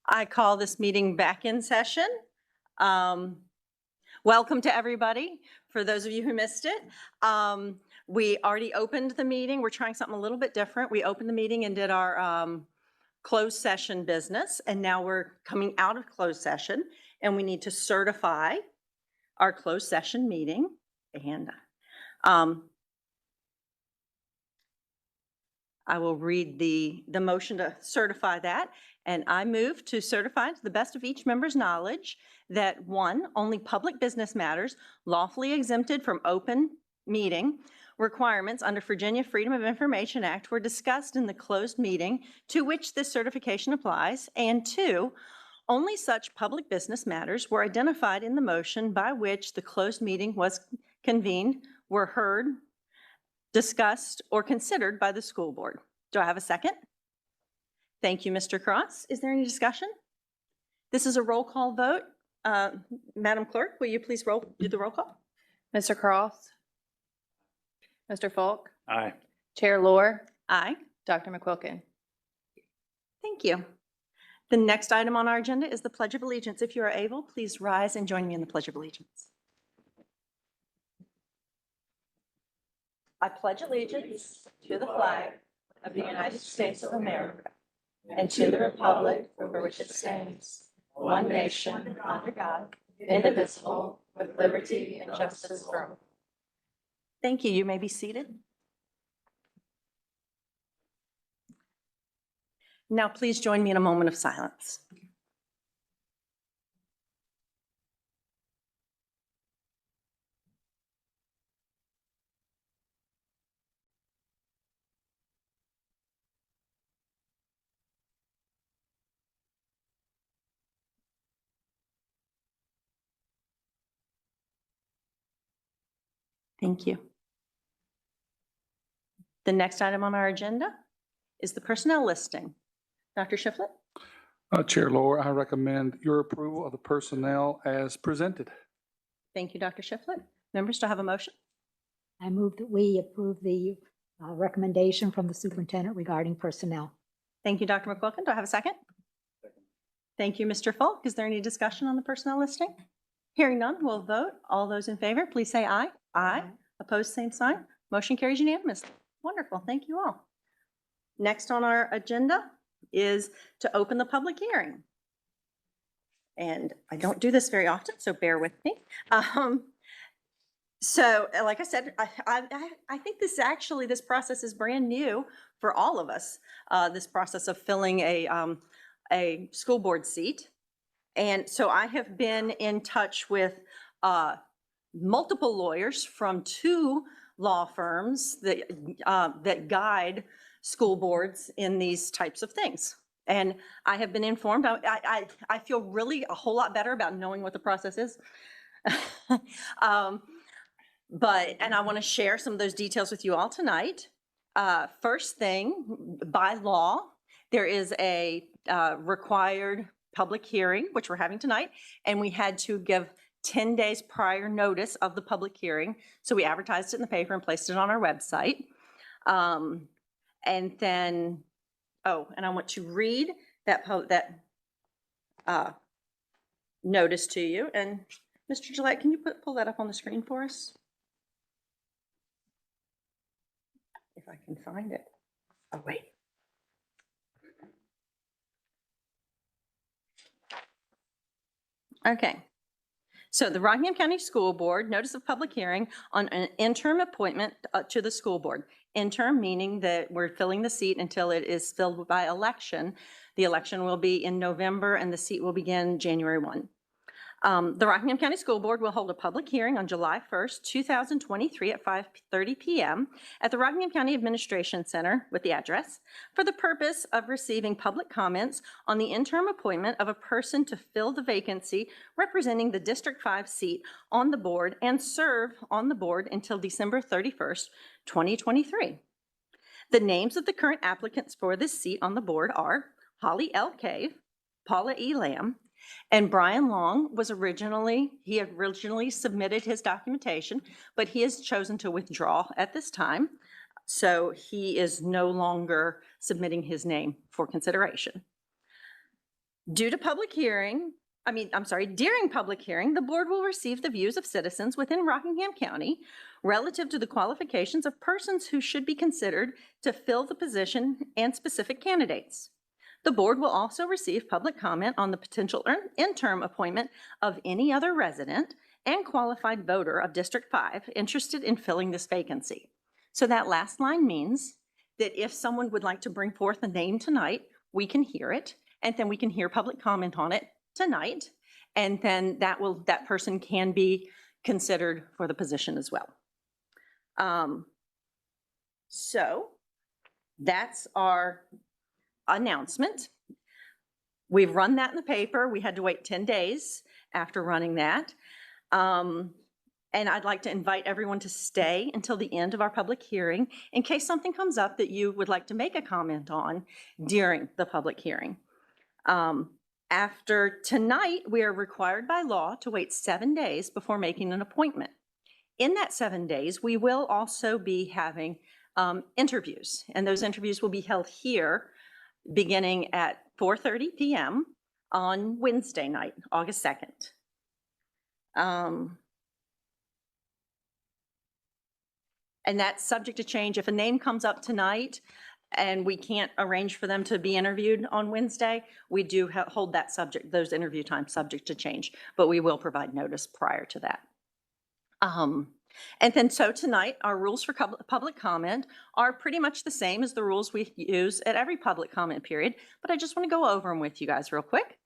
I call this meeting back in session. Welcome to everybody. For those of you who missed it, we already opened the meeting. We're trying something a little bit different. We opened the meeting and did our closed session business, and now we're coming out of closed session, and we need to certify our closed session meeting. And I will read the motion to certify that. And I move to certify to the best of each member's knowledge that one, only public business matters lawfully exempted from open meeting requirements under Virginia Freedom of Information Act were discussed in the closed meeting to which this certification applies. And two, only such public business matters were identified in the motion by which the closed meeting was convened, were heard, discussed, or considered by the school board. Do I have a second? Thank you, Mr. Cross. Is there any discussion? This is a roll call vote. Madam Clerk, will you please do the roll call? Mr. Cross? Mr. Falk? Aye. Chair Lohr? Aye. Dr. McQuilkin? Thank you. The next item on our agenda is the Pledge of Allegiance. If you are able, please rise and join me in the Pledge of Allegiance. I pledge allegiance to the flag of the United States of America and to the republic for which it stands, one nation, under God, indivisible, with liberty and justice for all. Thank you. You may be seated. Now, please join me in a moment of silence. Thank you. The next item on our agenda is the personnel listing. Dr. Shiflett? Chair Lohr, I recommend your approval of the personnel as presented. Thank you, Dr. Shiflett. Members, do I have a motion? I move that we approve the recommendation from the superintendent regarding personnel. Thank you, Dr. McQuilkin. Do I have a second? Thank you, Mr. Falk. Is there any discussion on the personnel listing? Hearing none, we'll vote. All those in favor, please say aye. Aye. Opposed, same sign. Motion carries unanimously. Wonderful. Thank you all. Next on our agenda is to open the public hearing. And I don't do this very often, so bear with me. So like I said, I think this process is brand new for all of us, this process of filling a school board seat. And so I have been in touch with multiple lawyers from two law firms that guide school boards in these types of things. And I have been informed, I feel really a whole lot better about knowing what the process is. And I want to share some of those details with you all tonight. First thing, by law, there is a required public hearing, which we're having tonight, and we had to give 10 days prior notice of the public hearing. So we advertised it in the paper and placed it on our website. And then, and I want to read that notice to you. And Mr. Gillette, can you pull that up on the screen for us? If I can find it. Oh, wait. Okay. So the Rockingham County School Board notice of public hearing on an interim appointment to the school board. Interim meaning that we're filling the seat until it is filled by election. The election will be in November and the seat will begin January 1. The Rockingham County School Board will hold a public hearing on July 1st, 2023 at 5:30 p.m. at the Rockingham County Administration Center with the address for the purpose of receiving public comments on the interim appointment of a person to fill the vacancy representing the District 5 seat on the board and serve on the board until December 31st, 2023. The names of the current applicants for this seat on the board are Holly L. Cave, Paula E. Lamb, and Brian Long he had originally submitted his documentation, but he has chosen to withdraw at this time. So he is no longer submitting his name for consideration. During public hearing, the board will receive the views of citizens within Rockingham County relative to the qualifications of persons who should be considered to fill the position and specific candidates. The board will also receive public comment on the potential interim appointment of any other resident and qualified voter of District 5 interested in filling this vacancy. So that last line means that if someone would like to bring forth a name tonight, we can hear it, and then we can hear public comment on it tonight, and then that person can be considered for the position as well. So that's our announcement. We've run that in the paper. We had to wait 10 days after running that. And I'd like to invite everyone to stay until the end of our public hearing in case something comes up that you would like to make a comment on during the public hearing. After tonight, we are required by law to wait 7 days before making an appointment. In that 7 days, we will also be having interviews, and those interviews will be held here beginning at 4:30 p.m. on Wednesday night, August 2nd. And that's subject to change. If a name comes up tonight and we can't arrange for them to be interviewed on Wednesday, we do hold those interview times subject to change, but we will provide notice prior to that. And then so tonight, our rules for public comment are pretty much the same as the rules we use at every public comment period, but I just want to go over them with you guys real quick.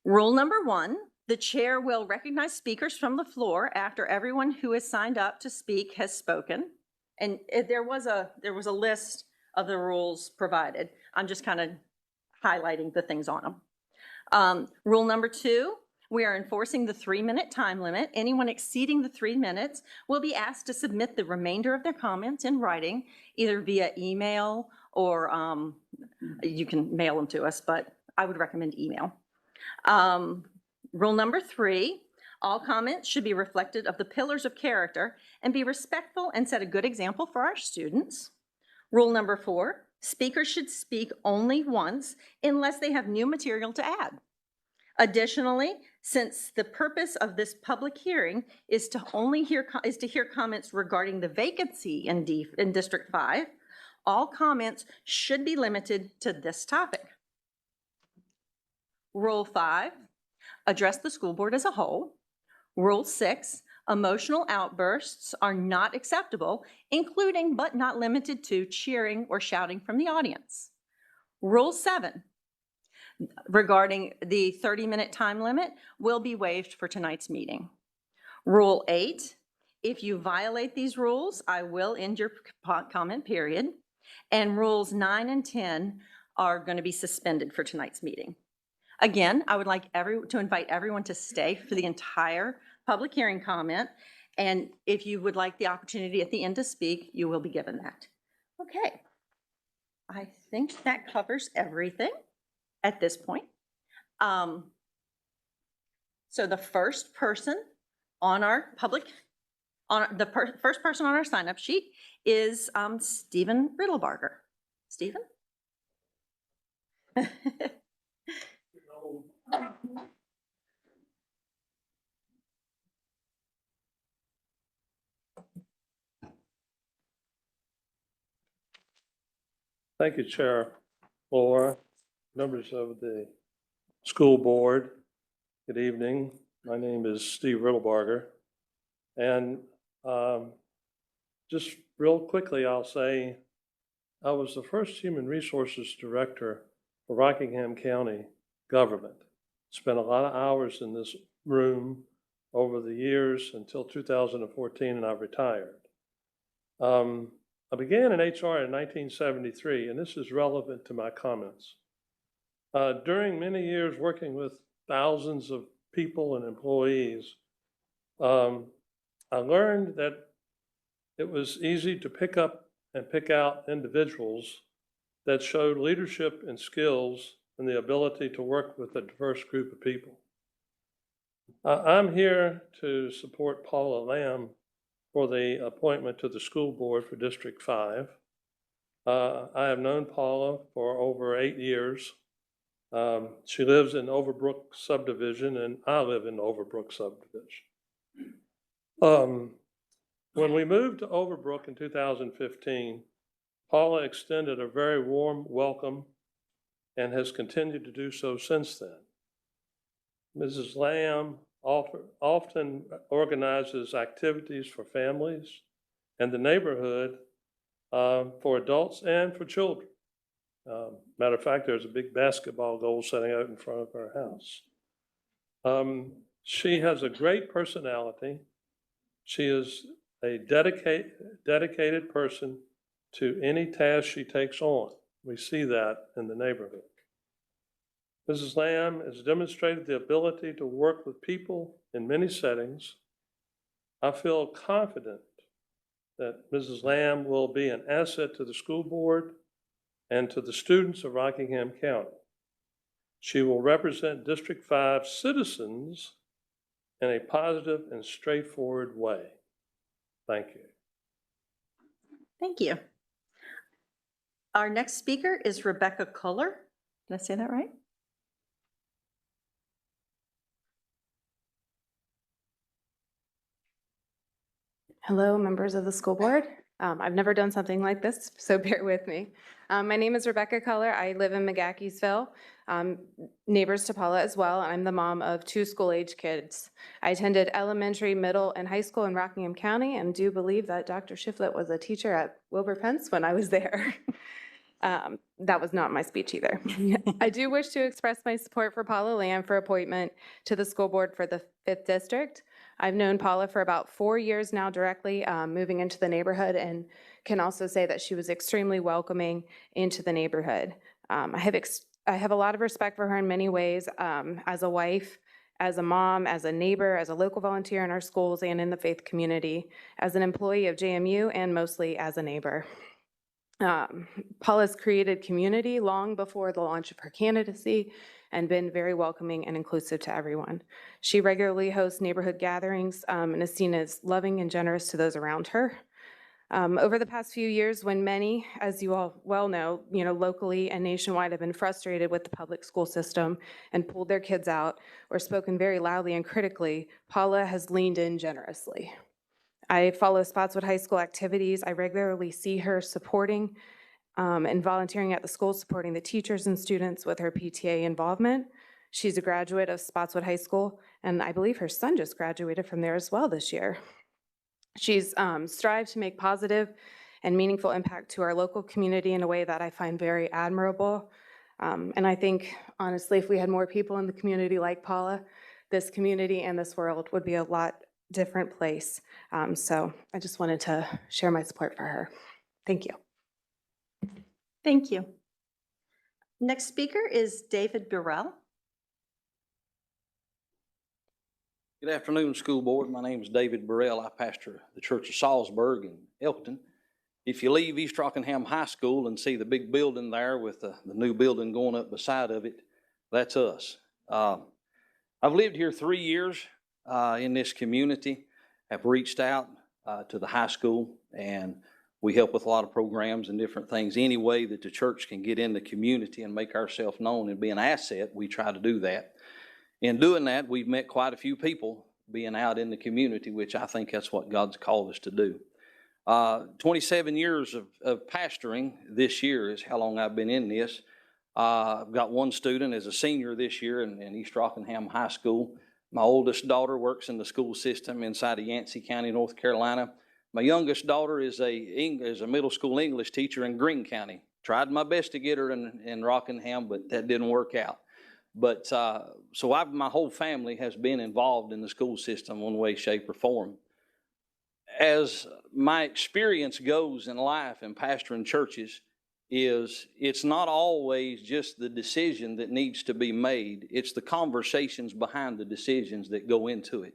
Rule number 1, the chair will recognize speakers from the floor after everyone who has signed up to speak has spoken. And there was a list of the rules provided. I'm just kind of highlighting the things on them. Rule number 2, we are enforcing the 3-minute time limit. Anyone exceeding the 3 minutes will be asked to submit the remainder of their comments in writing, either via email or you can mail them to us, but I would recommend email. Rule number 3, all comments should be reflective of the pillars of character and be respectful and set a good example for our students. Rule number 4, speakers should speak only once unless they have new material to add. Additionally, since the purpose of this public hearing is to hear comments regarding the vacancy in District 5, all comments should be limited to this topic. Rule 5, address the school board as a whole. Rule 6, emotional outbursts are not acceptable, including but not limited to cheering or shouting from the audience. Rule 7, regarding the 30-minute time limit, will be waived for tonight's meeting. Rule 8, if you violate these rules, I will end your comment period. And rules 9 and 10 are going to be suspended for tonight's meeting. Again, I would like to invite everyone to stay for the entire public hearing comment. And if you would like the opportunity at the end to speak, you will be given that. Okay. I think that covers everything at this point. So the first person on our first person on our sign-up sheet is Stephen Riddlebarger. Stephen? Thank you, Chair Laura, members of the school board. Good evening. My name is Steve Riddlebarger. And just real quickly, I'll say I was the first human resources director for Rockingham County government. Spent a lot of hours in this room over the years until 2014, and I retired. I began in HR in 1973, and this is relevant to my comments. During many years working with thousands of people and employees, I learned that it was easy to pick up and pick out individuals that showed leadership and skills and the ability to work with a diverse group of people. I'm here to support Paula Lamb for the appointment to the school board for District 5. I have known Paula for over 8 years. She lives in Overbrook subdivision, and I live in Overbrook subdivision. When we moved to Overbrook in 2015, Paula extended a very warm welcome and has continued to do so since then. Mrs. Lamb often organizes activities for families and the neighborhood for adults and for children. Matter of fact, there's a big basketball goal sitting out in front of her house. She has a great personality. She is a dedicated person to any task she takes on. We see that in the neighborhood. Mrs. Lamb has demonstrated the ability to work with people in many settings. I feel confident that Mrs. Lamb will be an asset to the school board and to the students of Rockingham County. She will represent District 5 citizens in a positive and straightforward way. Thank you. Thank you. Our next speaker is Rebecca Culler. Did I say that right? Hello, members of the school board. I've never done something like this, so bear with me. My name is Rebecca Culler. I live in McGackiesville, neighbors to Paula as well. I'm the mom of 2 school-age kids. I attended elementary, middle, and high school in Rockingham County, and do believe that Dr. Shiflett was a teacher at Wilbur Pence when I was there. That was not my speech either. I do wish to express my support for Paula Lamb for appointment to the school board for the 5th District. I've known Paula for about 4 years now directly, moving into the neighborhood, and can also say that she was extremely welcoming into the neighborhood. I have a lot of respect for her in many ways, as a wife, as a mom, as a neighbor, as a local volunteer in our schools and in the faith community, as an employee of JMU, and mostly as a neighbor. Paula's created community long before the launch of her candidacy and been very welcoming and inclusive to everyone. She regularly hosts neighborhood gatherings and is seen as loving and generous to those around her. Over the past few years, when many, as you all well know, locally and nationwide have been frustrated with the public school system and pulled their kids out or spoken very loudly and critically, Paula has leaned in generously. I follow Spotswood High School activities. I regularly see her supporting and volunteering at the school, supporting the teachers and students with her PTA involvement. She's a graduate of Spotswood High School, and I believe her son just graduated from there as well this year. She's strived to make positive and meaningful impact to our local community in a way that I find very admirable. And I think, honestly, if we had more people in the community like Paula, this community and this world would be a lot different place. So I just wanted to share my support for her. Thank you. Thank you. Next speaker is David Burrell. Good afternoon, school board. My name is David Burrell. I pastor the Church of Salzburg in Elkton. If you leave East Rockingham High School and see the big building there with the new building going up beside of it, that's us. I've lived here 3 years in this community. Have reached out to the high school, and we help with a lot of programs and different things. Any way that the church can get in the community and make ourselves known and be an asset, we try to do that. In doing that, we've met quite a few people being out in the community, which I think that's what God's called us to do. 27 years of pastoring this year is how long I've been in this. I've got 1 student as a senior this year in East Rockingham High School. My oldest daughter works in the school system inside of Yancey County, North Carolina. My youngest daughter is a middle school English teacher in Greene County. Tried my best to get her in Rockingham, but that didn't work out. But so my whole family has been involved in the school system one way, shape, or form. As my experience goes in life and pastoring churches, it's not always just the decision that needs to be made. It's the conversations behind the decisions that go into it.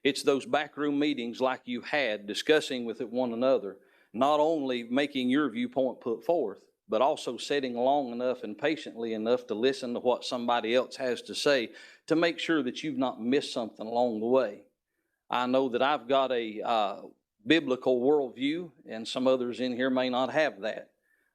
It's those backroom meetings like you had, discussing with one another, not only making your viewpoint put forth, but also sitting long enough and patiently enough to listen to what somebody else has to say to make sure that you've not missed something along the way. I know that I've got a biblical worldview, and some others in here may not have that.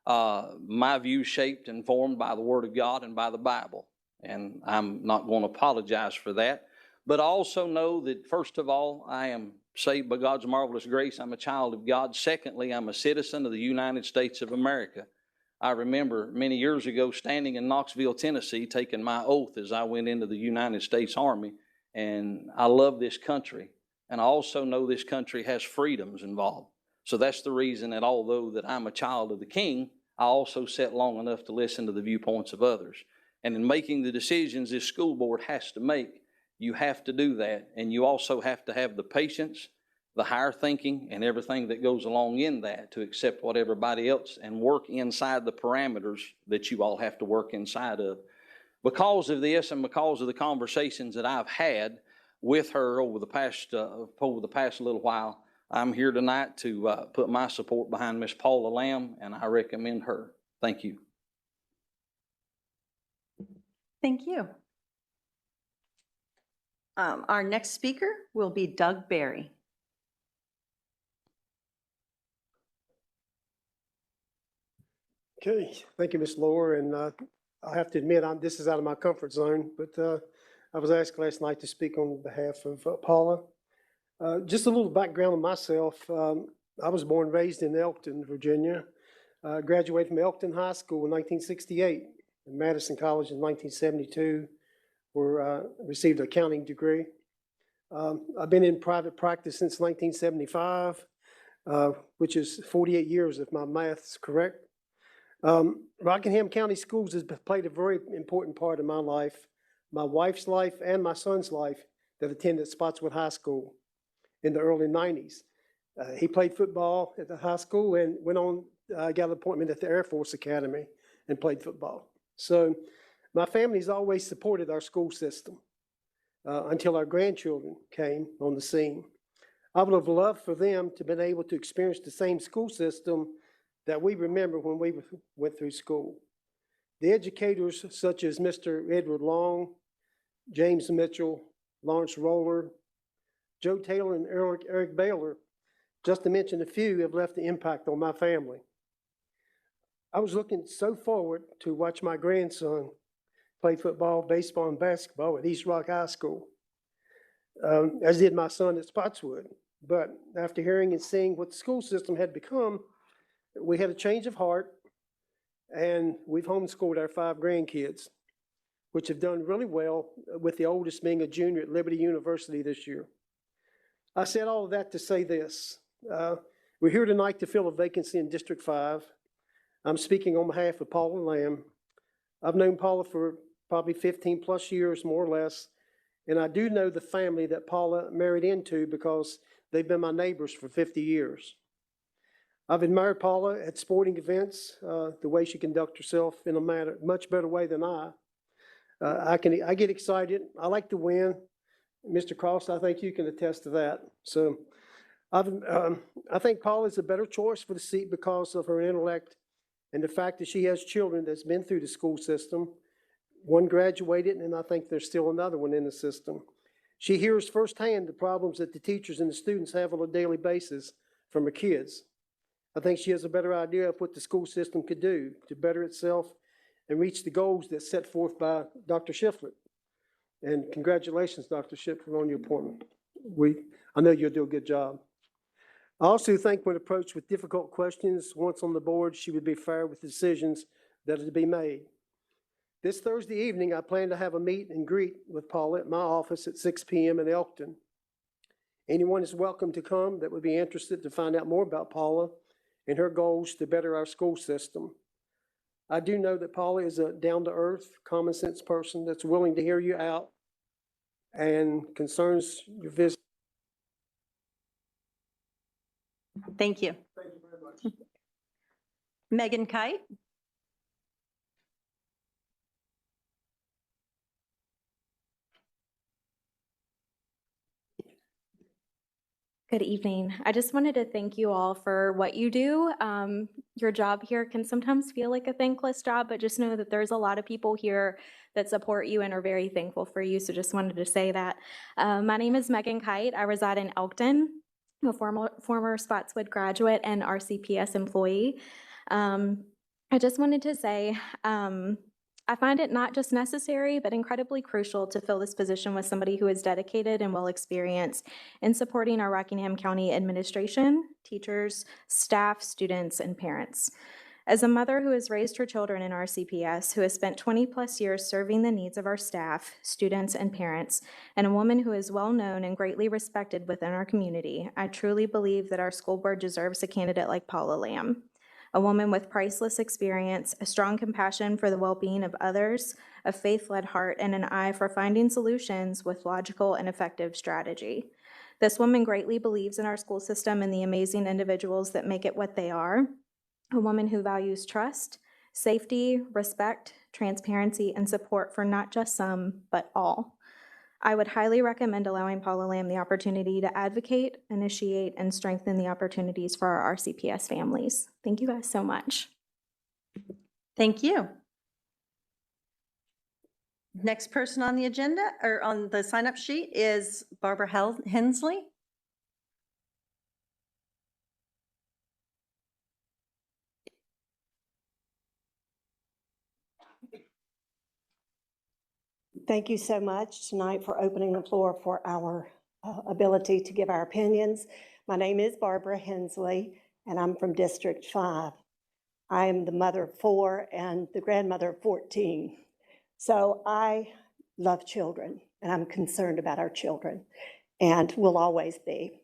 My views shaped and formed by the Word of God and by the Bible. And I'm not going to apologize for that. But I also know that, first of all, I am saved by God's marvelous grace. I'm a child of God. Secondly, I'm a citizen of the United States of America. I remember many years ago standing in Knoxville, Tennessee, taking my oath as I went into the United States Army. And I love this country. And I also know this country has freedoms involved. So that's the reason that although that I'm a child of the King, I also sat long enough to listen to the viewpoints of others. And in making the decisions this school board has to make, you have to do that. And you also have to have the patience, the higher thinking, and everything that goes along in that to accept what everybody else and work inside the parameters that you all have to work inside of. Because of this and because of the conversations that I've had with her over the past little while, I'm here tonight to put my support behind Miss Paula Lamb, and I recommend her. Thank you. Thank you. Our next speaker will be Doug Berry. Okay, thank you, Ms. Laura, and I have to admit, this is out of my comfort zone, but I was asked last night to speak on behalf of Paula. Just a little background on myself. I was born and raised in Elkton, Virginia. Graduated from Elkton High School in 1968, and Madison College in 1972, where I received an accounting degree. I've been in private practice since 1975, which is 48 years if my math's correct. Rockingham County Schools has played a very important part of my life, my wife's life, and my son's life that attended Spotswood High School in the early 90s. He played football at the high school and went on, got an appointment at the Air Force Academy and played football. So my family's always supported our school system until our grandchildren came on the scene. I would have loved for them to have been able to experience the same school system that we remember when we went through school. The educators such as Mr. Edward Long, James Mitchell, Lawrence Roller, Joe Taylor, and Eric Baylor, just to mention a few, have left an impact on my family. I was looking so forward to watch my grandson play football, baseball, and basketball at East Rock High School, as did my son at Spotswood. But after hearing and seeing what the school system had become, we had a change of heart, and we've homeschooled our 5 grandkids, which have done really well, with the oldest being a junior at Liberty University this year. I said all of that to say this. We're here tonight to fill a vacancy in District 5. I'm speaking on behalf of Paula Lamb. I've known Paula for probably 15 plus years, more or less, and I do know the family that Paula married into because they've been my neighbors for 50 years. I've admired Paula at sporting events, the way she conducts herself in a much better way than I. I get excited. I like to win. Mr. Cross, I think you can attest to that. So I think Paula is a better choice for the seat because of her intellect and the fact that she has children that's been through the school system. One graduated, and I think there's still another one in the system. She hears firsthand the problems that the teachers and the students have on a daily basis from her kids. I think she has a better idea of what the school system could do to better itself and reach the goals that's set forth by Dr. Shiflett. And congratulations, Dr. Shiflett, on your appointment. I know you'll do a good job. I also think when approached with difficult questions, once on the board, she would be fair with the decisions that are to be made. This Thursday evening, I plan to have a meet and greet with Paula at my office at 6 p.m. in Elkton. Anyone is welcome to come that would be interested to find out more about Paula and her goals to better our school system. I do know that Paula is a down-to-earth, common-sense person that's willing to hear you out and concerns your visit. Thank you. Thank you very much. Megan Kite. Good evening. I just wanted to thank you all for what you do. Your job here can sometimes feel like a thankless job, but just know that there's a lot of people here that support you and are very thankful for you. So just wanted to say that. My name is Megan Kite. I reside in Elkton. I'm a former Spotswood graduate and RCPS employee. I just wanted to say, I find it not just necessary, but incredibly crucial to fill this position with somebody who is dedicated and well-experienced in supporting our Rockingham County administration, teachers, staff, students, and parents. As a mother who has raised her children in RCPS, who has spent 20-plus years serving the needs of our staff, students, and parents, and a woman who is well-known and greatly respected within our community, I truly believe that our school board deserves a candidate like Paula Lamb. A woman with priceless experience, a strong compassion for the well-being of others, a faith-led heart, and an eye for finding solutions with logical and effective strategy. This woman greatly believes in our school system and the amazing individuals that make it what they are. A woman who values trust, safety, respect, transparency, and support for not just some, but all. I would highly recommend allowing Paula Lamb the opportunity to advocate, initiate, and strengthen the opportunities for our RCPS families. Thank you guys so much. Thank you. Next person on the agenda or on the sign-up sheet is Barbara Hensley. Thank you so much tonight for opening the floor for our ability to give our opinions. My name is Barbara Hensley, and I'm from District 5. I am the mother of 4 and the grandmother of 14. So I love children, and I'm concerned about our children, and will always be.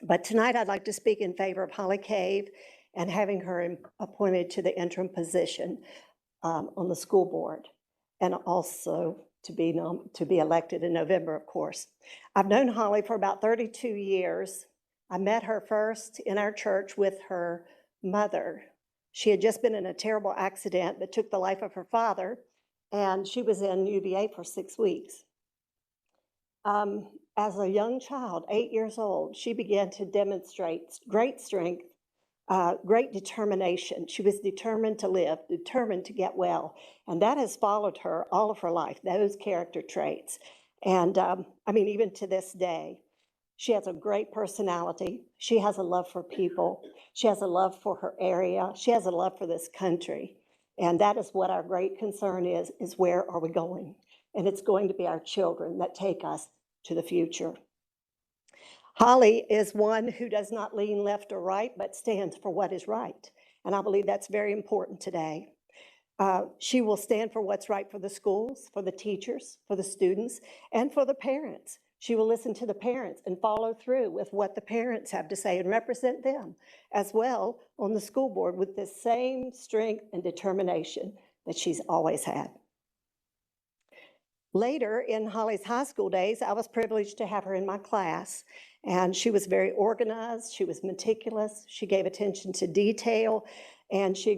But tonight I'd like to speak in favor of Holly Cave and having her appointed to the interim position on the school board, and also to be elected in November, of course. I've known Holly for about 32 years. I met her first in our church with her mother. She had just been in a terrible accident that took the life of her father, and she was in UVA for 6 weeks. As a young child, 8 years old, she began to demonstrate great strength, great determination. She was determined to live, determined to get well. And that has followed her all of her life, those character traits. And even to this day, she has a great personality. She has a love for people. She has a love for her area. She has a love for this country. And that is what our great concern is where are we going? And it's going to be our children that take us to the future. Holly is one who does not lean left or right, but stands for what is right. And I believe that's very important today. She will stand for what's right for the schools, for the teachers, for the students, and for the parents. She will listen to the parents and follow through with what the parents have to say and represent them as well on the school board with the same strength and determination that she's always had. Later in Holly's high school days, I was privileged to have her in my class, and she was very organized, she was meticulous, she gave attention to detail, and she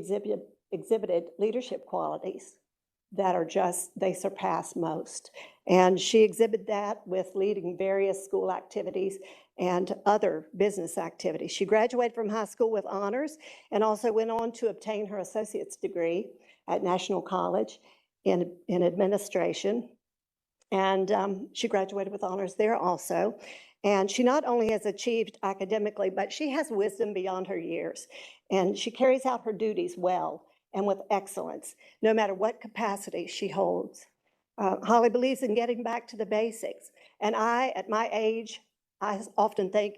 exhibited leadership qualities that they surpass most. And she exhibited that with leading various school activities and other business activities. She graduated from high school with honors and also went on to obtain her associate's degree at National College in administration. And she graduated with honors there also. And she not only has achieved academically, but she has wisdom beyond her years. And she carries out her duties well and with excellence, no matter what capacity she holds. Holly believes in getting back to the basics. And at my age, I often think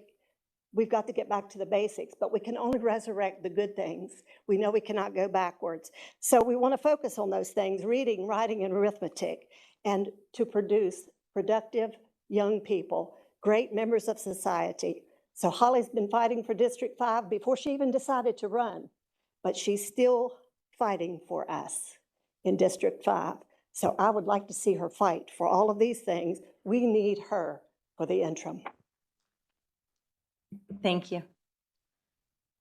we've got to get back to the basics, but we can only resurrect the good things. We know we cannot go backwards. So we want to focus on those things, reading, writing, and arithmetic, and to produce productive young people, great members of society. So Holly's been fighting for District 5 before she even decided to run, but she's still fighting for us in District 5. So I would like to see her fight for all of these things. We need her for the interim. Thank you.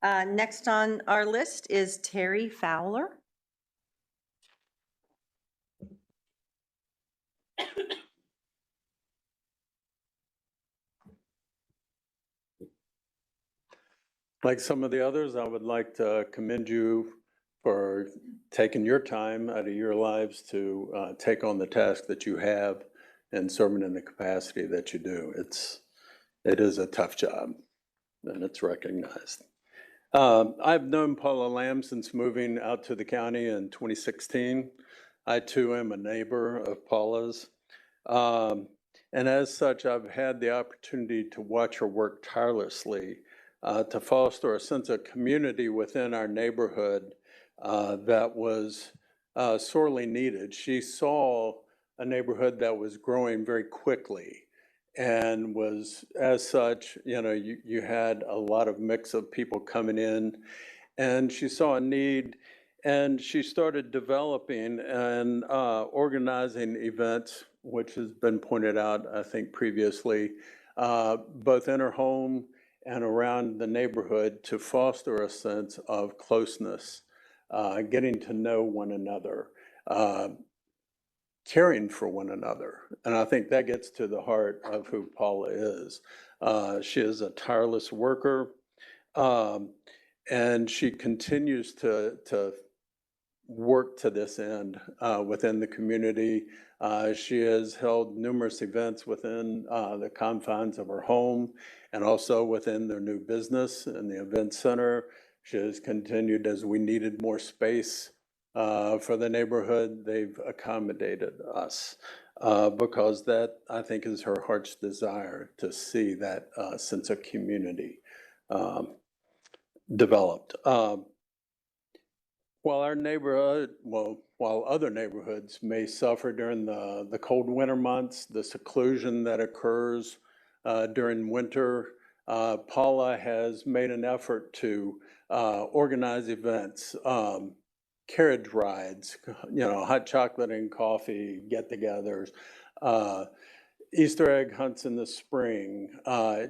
Next on our list is Terry Fowler. Like some of the others, I would like to commend you for taking your time out of your lives to take on the task that you have and serving in the capacity that you do. It is a tough job, and it's recognized. I've known Paula Lamb since moving out to the county in 2016. I too am a neighbor of Paula's. And as such, I've had the opportunity to watch her work tirelessly to foster a sense of community within our neighborhood that was sorely needed. She saw a neighborhood that was growing very quickly and was, as such, you had a lot of mix of people coming in, and she saw a need, and she started developing and organizing events, which has been pointed out, I think, previously, both in her home and around the neighborhood to foster a sense of closeness, getting to know one another, caring for one another. And I think that gets to the heart of who Paula is. She is a tireless worker, and she continues to work to this end within the community. She has held numerous events within the confines of her home and also within their new business in the event center. She has continued as we needed more space for the neighborhood. They've accommodated us because that, I think, is her heart's desire to see that sense of community developed. While our neighborhood, while other neighborhoods may suffer during the cold winter months, the seclusion that occurs during winter, Paula has made an effort to organize events, carriage rides, hot chocolate and coffee get-togethers, Easter egg hunts in the spring,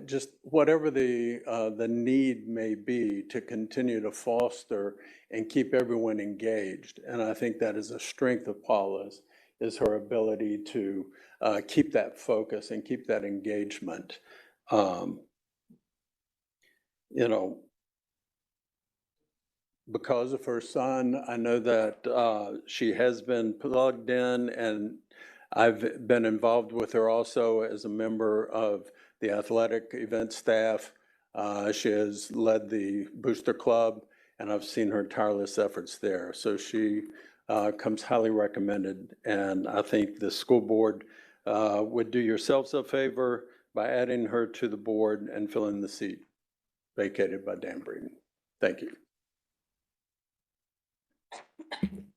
just whatever the need may be to continue to foster and keep everyone engaged. And I think that is a strength of Paula's, is her ability to keep that focus and keep that engagement. Because of her son, I know that she has been plugged in, and I've been involved with her also as a member of the athletic event staff. She has led the Booster Club, and I've seen her tireless efforts there. So she comes highly recommended, and I think the school board would do yourselves a favor by adding her to the board and filling the seat vacated by Dan Breeden. Thank you.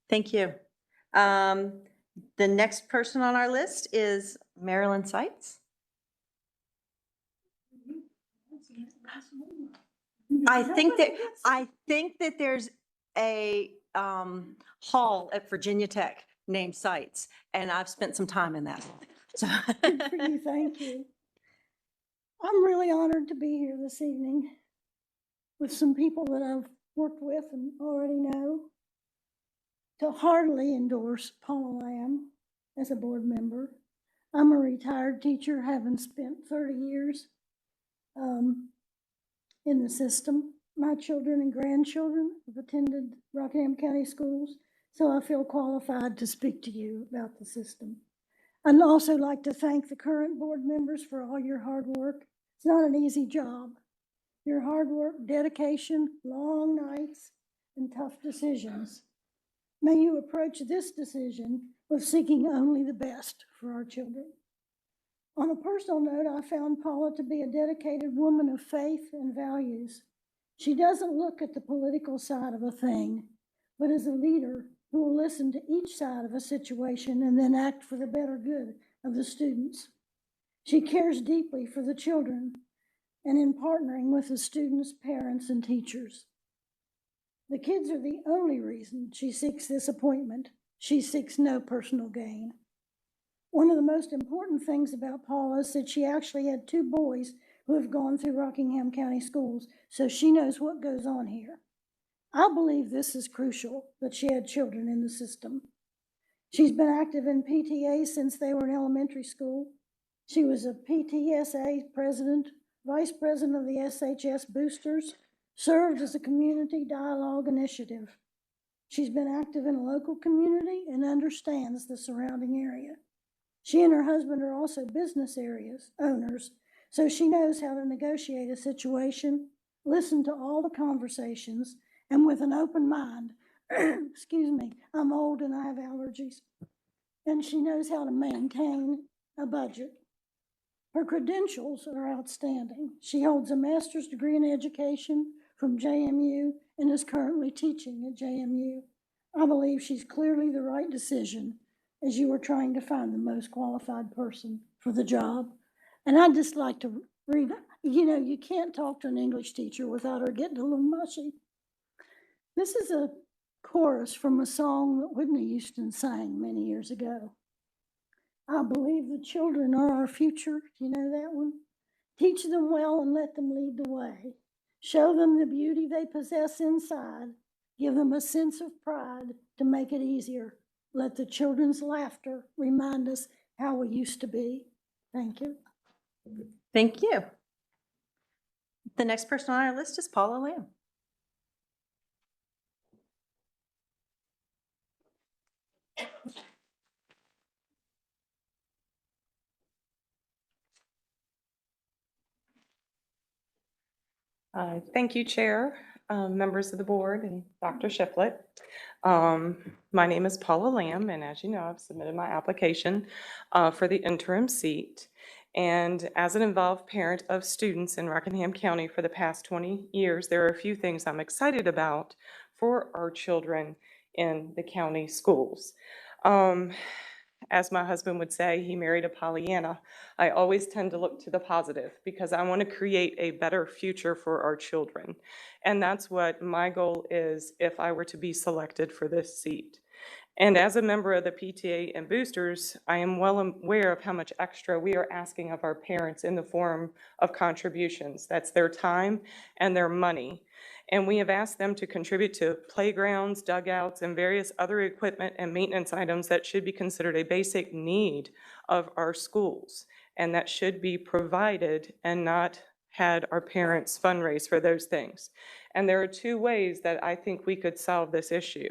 Thank you. The next person on our list is Marilyn Seitz. I think that there's a hall at Virginia Tech named Seitz, and I've spent some time in that. So Good for you, thank you. I'm really honored to be here this evening with some people that I've worked with and already know. To heartily endorse Paula Lamb as a board member. I'm a retired teacher, having spent 30 years in the system. My children and grandchildren have attended Rockingham County schools, so I feel qualified to speak to you about the system. I'd also like to thank the current board members for all your hard work. It's not an easy job. Your hard work, dedication, long nights, and tough decisions. May you approach this decision with seeking only the best for our children. On a personal note, I found Paula to be a dedicated woman of faith and values. She doesn't look at the political side of a thing, but is a leader who will listen to each side of a situation and then act for the better good of the students. She cares deeply for the children and in partnering with the students, parents, and teachers. The kids are the only reason she seeks this appointment. She seeks no personal gain. One of the most important things about Paula is that she actually had 2 boys who have gone through Rockingham County schools, so she knows what goes on here. I believe this is crucial, that she had children in the system. She's been active in PTA since they were in elementary school. She was a PTSA president, vice president of the SHS Boosters, served as a community dialogue initiative. She's been active in a local community and understands the surrounding area. She and her husband are also business owners, so she knows how to negotiate a situation listen to all the conversations, and with an open mind. Excuse me, I'm old and I have allergies. And she knows how to maintain a budget. Her credentials are outstanding. She holds a master's degree in education from JMU and is currently teaching at JMU. I believe she's clearly the right decision as you are trying to find the most qualified person for the job. And I'd just like to read, you can't talk to an English teacher without her getting a little mushy. This is a chorus from a song that Whitney Houston sang many years ago. I believe the children are our future. Do you know that one? Teach them well and let them lead the way. Show them the beauty they possess inside. Give them a sense of pride to make it easier. Let the children's laughter remind us how we used to be. Thank you. Thank you. The next person on our list is Paula Lamb. Thank you, Chair, members of the board, and Dr. Shiflett. My name is Paula Lamb, and as you know, I've submitted my application for the interim seat. And as an involved parent of students in Rockingham County for the past 20 years, there are a few things I'm excited about for our children in the county schools. As my husband would say, he married a Pollyanna. I always tend to look to the positive because I want to create a better future for our children. And that's what my goal is if I were to be selected for this seat. And as a member of the PTA and boosters, I am well aware of how much extra we are asking of our parents in the form of contributions. That's their time and their money. And we have asked them to contribute to playgrounds, dugouts, and various other equipment and maintenance items that should be considered a basic need of our schools. And that should be provided and not had our parents fundraise for those things. And there are two ways that I think we could solve this issue.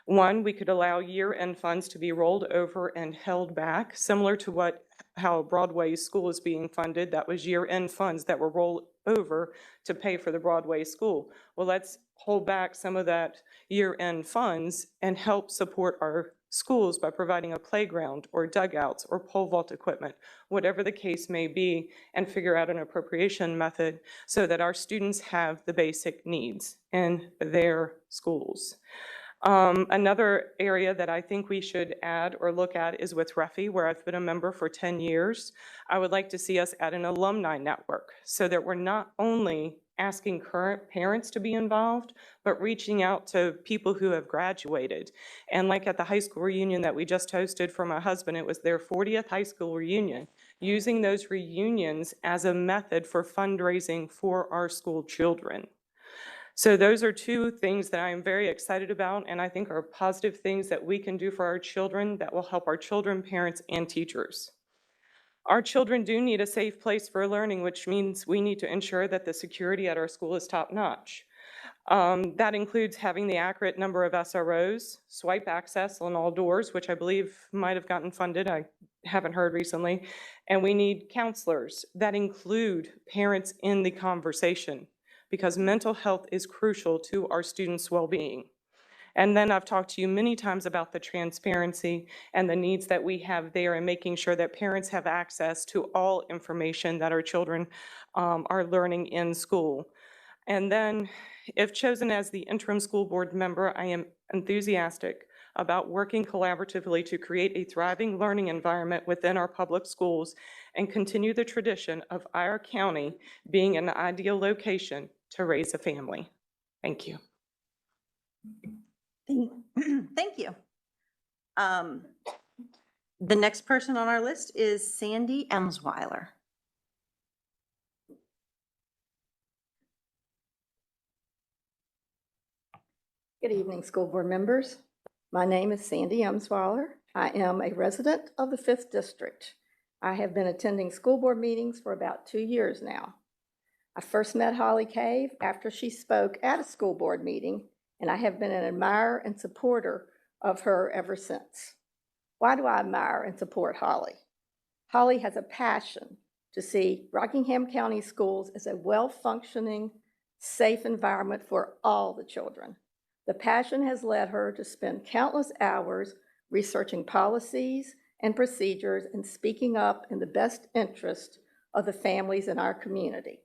One, we could allow year-end funds to be rolled over and held back, similar to how Broadway School is being funded. That was year-end funds that were rolled over to pay for the Broadway School. Well, let's hold back some of that year-end funds and help support our schools by providing a playground or dugouts or pole vault equipment, whatever the case may be, and figure out an appropriation method so that our students have the basic needs in their schools. Another area that I think we should add or look at is with REFI, where I've been a member for 10 years. I would like to see us add an alumni network so that we're not only asking current parents to be involved, but reaching out to people who have graduated. And like at the high school reunion that we just hosted for my husband, it was their 40th high school reunion, using those reunions as a method for fundraising for our school children. So those are two things that I am very excited about and I think are positive things that we can do for our children that will help our children, parents, and teachers. Our children do need a safe place for learning, which means we need to ensure that the security at our school is top-notch. That includes having the accurate number of SROs, swipe access on all doors, which I believe might have gotten funded. I haven't heard recently. And we need counselors that include parents in the conversation, because mental health is crucial to our students' well-being. And then I've talked to you many times about the transparency and the needs that we have there and making sure that parents have access to all information that our children are learning in school. And then if chosen as the interim school board member, I am enthusiastic about working collaboratively to create a thriving learning environment within our public schools and continue the tradition of our county being an ideal location to raise a family. Thank you. Thank you. The next person on our list is Sandy Emsweiler. Good evening, school board members. My name is Sandy Emsweiler. I am a resident of the 5th District. I have been attending school board meetings for about 2 years now. I first met Holly Cave after she spoke at a school board meeting, and I have been an admirer and supporter of her ever since. Why do I admire and support Holly? Holly has a passion to see Rockingham County schools as a well-functioning safe environment for all the children. The passion has led her to spend countless hours researching policies and procedures and speaking up in the best interest of the families in our community.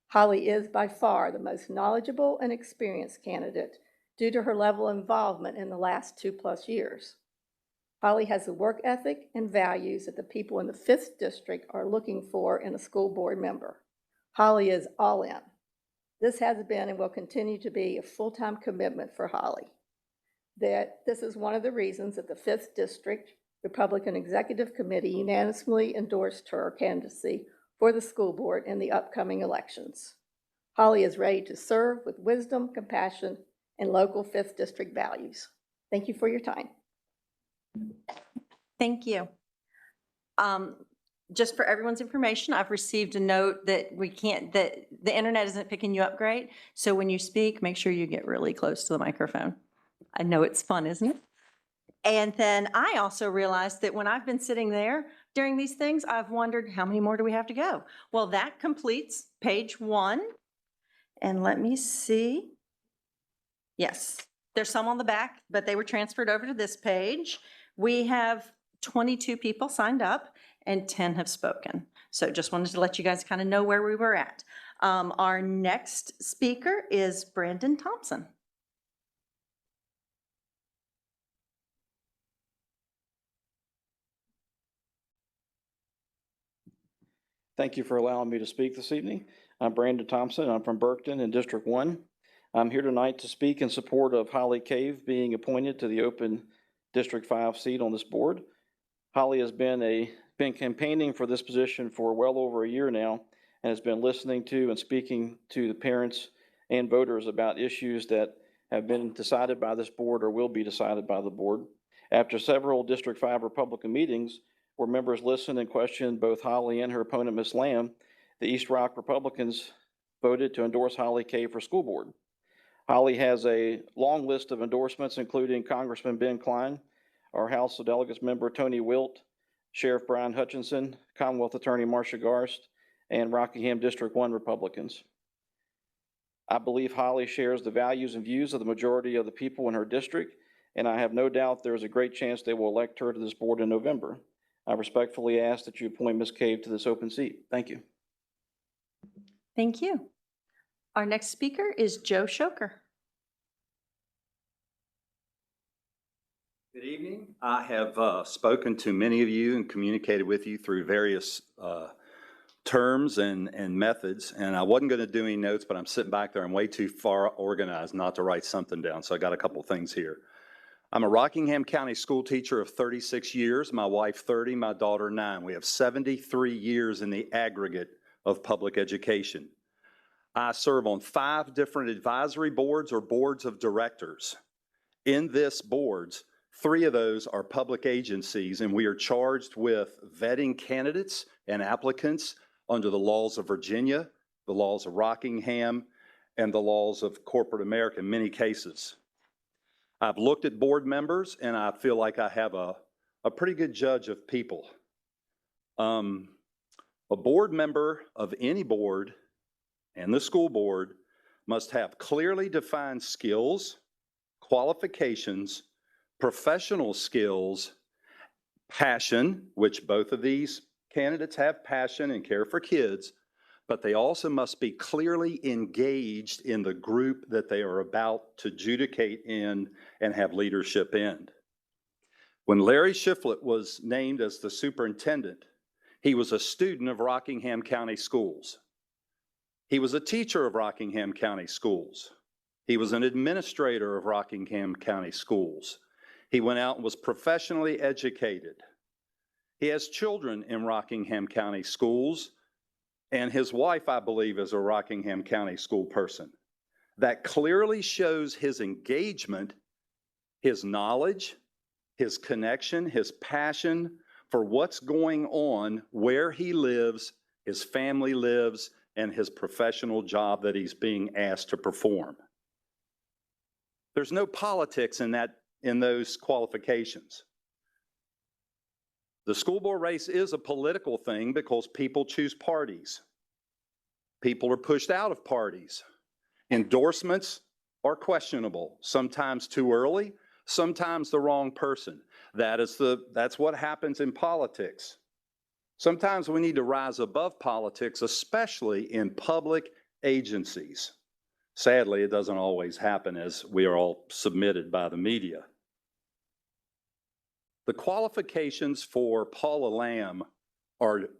Holly is by far the most knowledgeable and experienced candidate due to her level of involvement in the last 2+ years. Holly has the work ethic and values that the people in the 5th District are looking for in a school board member. Holly is all in. This has been and will continue to be a full-time commitment for Holly. This is one of the reasons that the 5th District Republican Executive Committee unanimously endorsed her candidacy for the school board in the upcoming elections. Holly is ready to serve with wisdom, compassion, and local 5th District values. Thank you for your time. Thank you. Just for everyone's information, I've received a note that that the internet isn't picking you up great. So when you speak, make sure you get really close to the microphone. I know it's fun, isn't it? And then I also realized that when I've been sitting there during these things, I've wondered how many more do we have to go? Well, that completes page 1. And let me see. Yes, there's some on the back, but they were transferred over to this page. We have 22 people signed up and 10 have spoken. So just wanted to let you guys kind of know where we were at. Our next speaker is Brandon Thompson. Thank you for allowing me to speak this evening. I'm Brandon Thompson. I'm from Burkton in District 1. I'm here tonight to speak in support of Holly Cave being appointed to the open District 5 seat on this board. Holly has been campaigning for this position for well over a year now and has been listening to and speaking to the parents and voters about issues that have been decided by this board or will be decided by the board. After several District 5 Republican meetings, where members listened and questioned both Holly and her opponent, Ms. Lamb, the East Rock Republicans voted to endorse Holly Cave for school board. Holly has a long list of endorsements, including Congressman Ben Klein, our House of Delegates member Tony Wilt, Sheriff Brian Hutchinson, Commonwealth Attorney Marcia Garst, and Rockingham District 1 Republicans. I believe Holly shares the values and views of the majority of the people in her district, and I have no doubt there is a great chance they will elect her to this board in November. I respectfully ask that you appoint Ms. Cave to this open seat. Thank you. Thank you. Our next speaker is Joe Shoker. Good evening. I have spoken to many of you and communicated with you through various terms and methods, and I wasn't going to do any notes, but I'm sitting back there. I'm way too far organized not to write something down, so I got a couple things here. I'm a Rockingham County school teacher of 36 years, my wife 30, my daughter 9. We have 73 years in the aggregate of public education. I serve on 5 different advisory boards or boards of directors. In this boards, 3 of those are public agencies, and we are charged with vetting candidates and applicants under the laws of Virginia, the laws of Rockingham, and the laws of corporate America in many cases. I've looked at board members, and I feel like I have a pretty good judge of people. A board member of any board and the school board must have clearly defined skills, qualifications, professional skills, passion, which both of these candidates have passion and care for kids, but they also must be clearly engaged in the group that they are about to adjudicate in and have leadership in. When Larry Shiflett was named as the superintendent, he was a student of Rockingham County Schools. He was a teacher of Rockingham County Schools. He was an administrator of Rockingham County Schools. He went out and was professionally educated. He has children in Rockingham County Schools, and his wife, I believe, is a Rockingham County school person. That clearly shows his engagement, his knowledge, his connection, his passion for what's going on, where he lives, his family lives, and his professional job that he's being asked to perform. There's no politics in those qualifications. The school board race is a political thing because people choose parties. People are pushed out of parties. Endorsements are questionable, sometimes too early, sometimes the wrong person. That's what happens in politics. Sometimes we need to rise above politics, especially in public agencies. Sadly, it doesn't always happen as we are all submitted by the media. The qualifications for Paula Lamb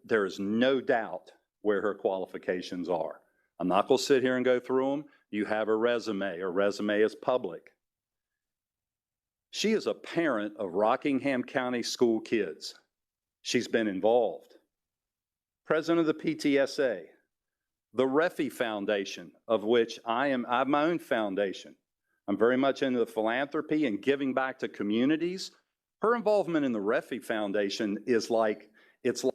there is no doubt where her qualifications are. I'm not going to sit here and go through them. You have her resume. Her resume is public. She is a parent of Rockingham County school kids. She's been involved. President of the PTSA, the Refi Foundation, of which I have my own foundation. I'm very much into the philanthropy and giving back to communities. Her involvement in the Refi Foundation is like, it's like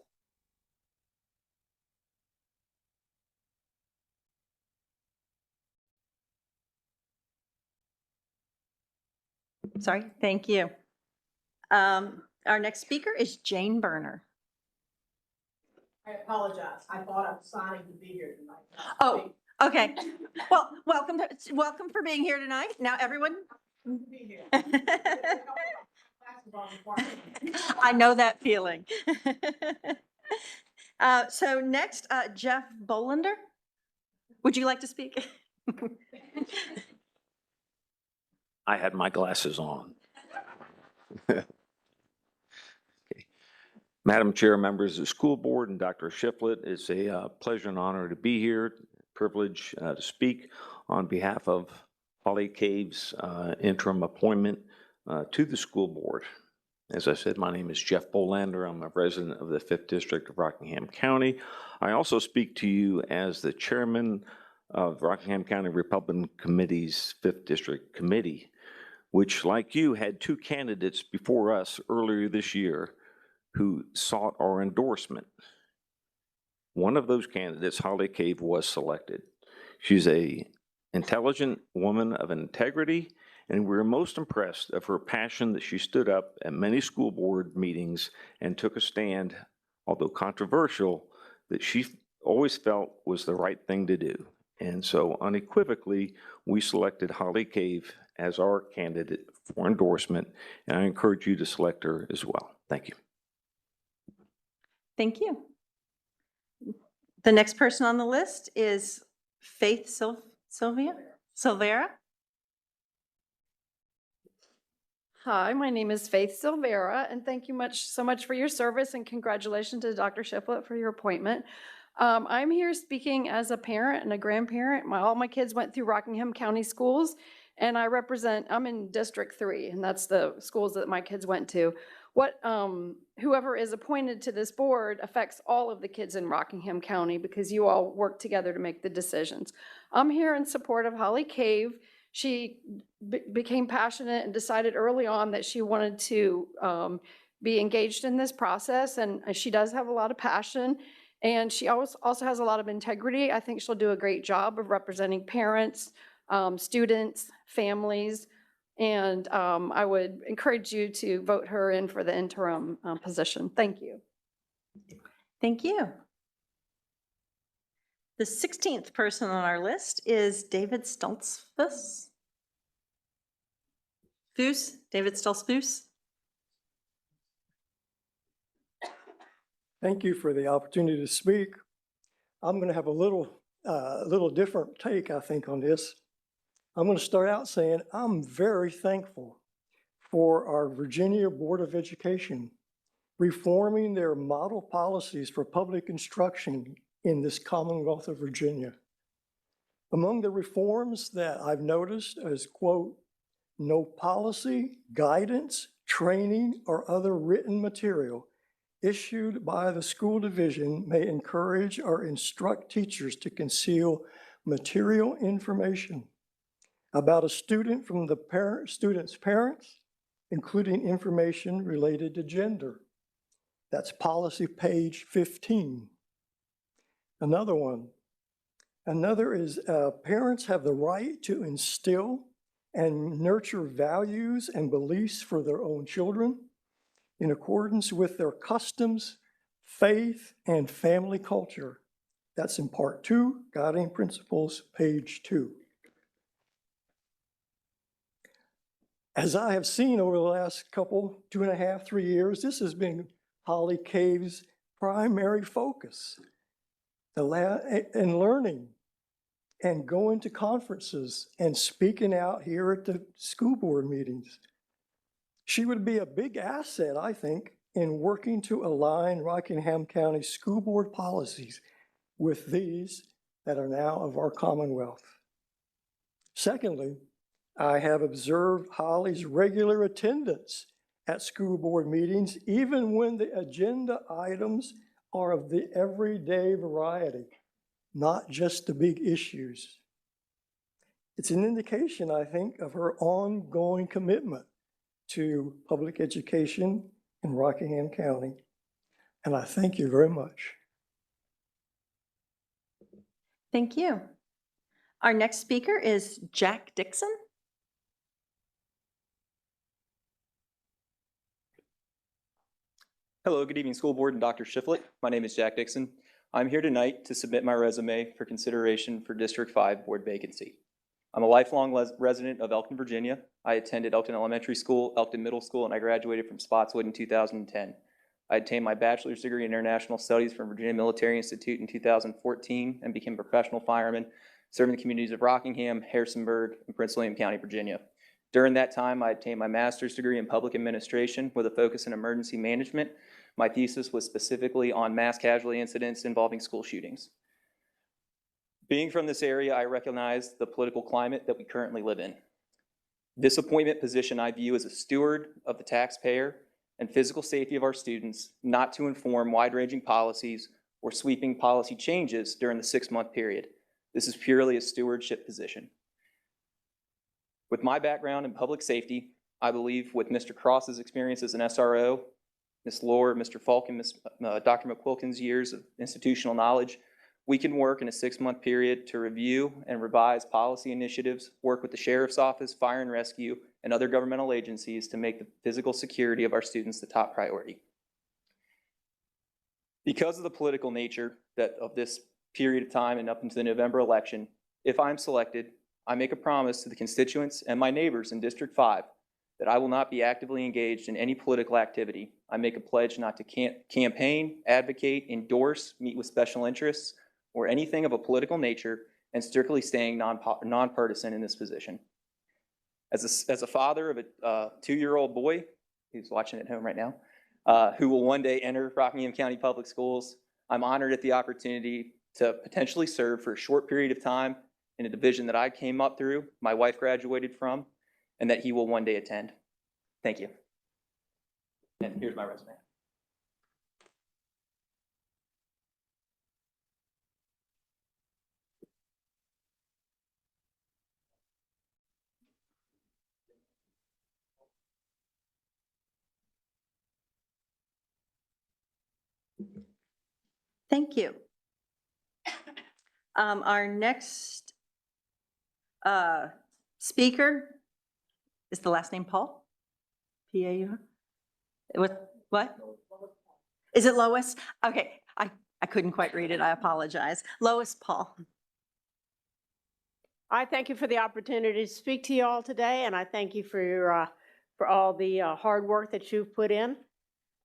Sorry, thank you. Our next speaker is Jane Berner. I apologize. I thought I was signing to be here tonight. Oh, okay. Well, welcome for being here tonight. Now, everyone. To be here. I know that feeling. So next, Jeff Bolander. Would you like to speak? I had my glasses on. Okay. Madam Chair, members of the school board, and Dr. Shiflett, it's a pleasure and honor to be here, privilege to speak on behalf of Holly Cave's interim appointment to the school board. As I said, my name is Jeff Bolander. I'm a resident of the 5th District of Rockingham County. I also speak to you as the chairman of Rockingham County Republican Committee's 5th District Committee, which, like you, had 2 candidates before us earlier this year who sought our endorsement. One of those candidates, Holly Cave, was selected. She's an intelligent woman of integrity, and we're most impressed of her passion that she stood up at many school board meetings and took a stand, although controversial, that she always felt was the right thing to do. And so unequivocally, we selected Holly Cave as our candidate for endorsement, and I encourage you to select her as well. Thank you. Thank you. The next person on the list is Faith Silvera. Hi, my name is Faith Silvera, and thank you so much for your service, and congratulations to Dr. Shiflett for your appointment. I'm here speaking as a parent and a grandparent. All my kids went through Rockingham County schools, and I'm in District 3, and that's the schools that my kids went to. Whoever is appointed to this board affects all of the kids in Rockingham County because you all work together to make the decisions. I'm here in support of Holly Cave. She became passionate and decided early on that she wanted to be engaged in this process, and she does have a lot of passion, and she also has a lot of integrity. I think she'll do a great job of representing parents, students, families, and I would encourage you to vote her in for the interim position. Thank you. Thank you. The 16th person on our list is David Stoltzfus. David Stoltzfus. Thank you for the opportunity to speak. I'm going to have a little different take, I think, on this. I'm going to start out saying I'm very thankful for our Virginia Board of Education reforming their model policies for public instruction in this Commonwealth of Virginia. Among the reforms that I've noticed is, quote, no policy, guidance, training, or other written material issued by the school division may encourage or instruct teachers to conceal material information about a student from the student's parents, including information related to gender. That's policy page 15. Another is parents have the right to instill and nurture values and beliefs for their own children in accordance with their customs, faith, and family culture. That's in part 2, Guiding Principles, page 2. As I have seen over the last couple, 2.5, 3 years, this has been Holly Cave's primary focus. And learning and going to conferences and speaking out here at the school board meetings. She would be a big asset, I think, in working to align Rockingham County school board policies with these that are now of our Commonwealth. Secondly, I have observed Holly's regular attendance at school board meetings, even when the agenda items are of the everyday variety, not just the big issues. It's an indication, I think, of her ongoing commitment to public education in Rockingham County. And I thank you very much. Thank you. Our next speaker is Jack Dixon. Hello, good evening, school board and Dr. Shiflett. My name is Jack Dixon. I'm here tonight to submit my resume for consideration for District 5 board vacancy. I'm a lifelong resident of Elkton, Virginia. I attended Elkton Elementary School, Elkton Middle School, and I graduated from Spotswood in 2010. I obtained my bachelor's degree in international studies from Virginia Military Institute in 2014 and became a professional fireman, serving the communities of Rockingham, Harrisonburg, and Prince William County, Virginia. During that time, I obtained my master's degree in public administration with a focus in emergency management. My thesis was specifically on mass casualty incidents involving school shootings. Being from this area, I recognize the political climate that we currently live in. This appointment position I view as a steward of the taxpayer and physical safety of our students, not to inform wide-ranging policies or sweeping policy changes during the 6-month period. This is purely a stewardship position. With my background in public safety, I believe with Mr. Cross's experience as an SRO, Ms. Lohr, Mr. Falk, and Dr. McQuilkin's years of institutional knowledge, we can work in a 6-month period to review and revise policy initiatives, work with the Sheriff's Office, Fire and Rescue, and other governmental agencies to make the physical security of our students the top priority. Because of the political nature of this period of time and up into the November election, if I'm selected, I make a promise to the constituents and my neighbors in District 5 that I will not be actively engaged in any political activity. I make a pledge not to campaign, advocate, endorse, meet with special interests, or anything of a political nature, and strictly staying nonpartisan in this position. As a father of a 2-year-old boy, who's watching at home right now, who will one day enter Rockingham County Public Schools, I'm honored at the opportunity to potentially serve for a short period of time in a division that I came up through, my wife graduated from, and that he will one day attend. Thank you. And here's my resume. Thank you. Our next speaker is the last name Paul? P-A-U? What? Is it Lois? Okay, I couldn't quite read it. I apologize. Lois Paul. I thank you for the opportunity to speak to you all today, and I thank you for all the hard work that you've put in.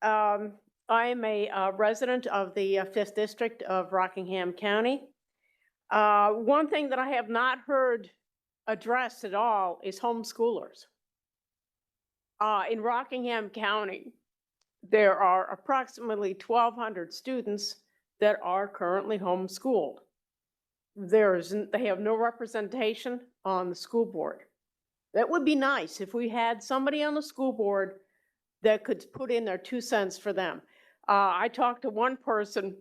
I am a resident of the 5th District of Rockingham County. One thing that I have not heard addressed at all is homeschoolers. In Rockingham County, there are approximately 1,200 students that are currently homeschooled. They have no representation on the school board. That would be nice if we had somebody on the school board that could put in their 2 cents for them. I talked to one person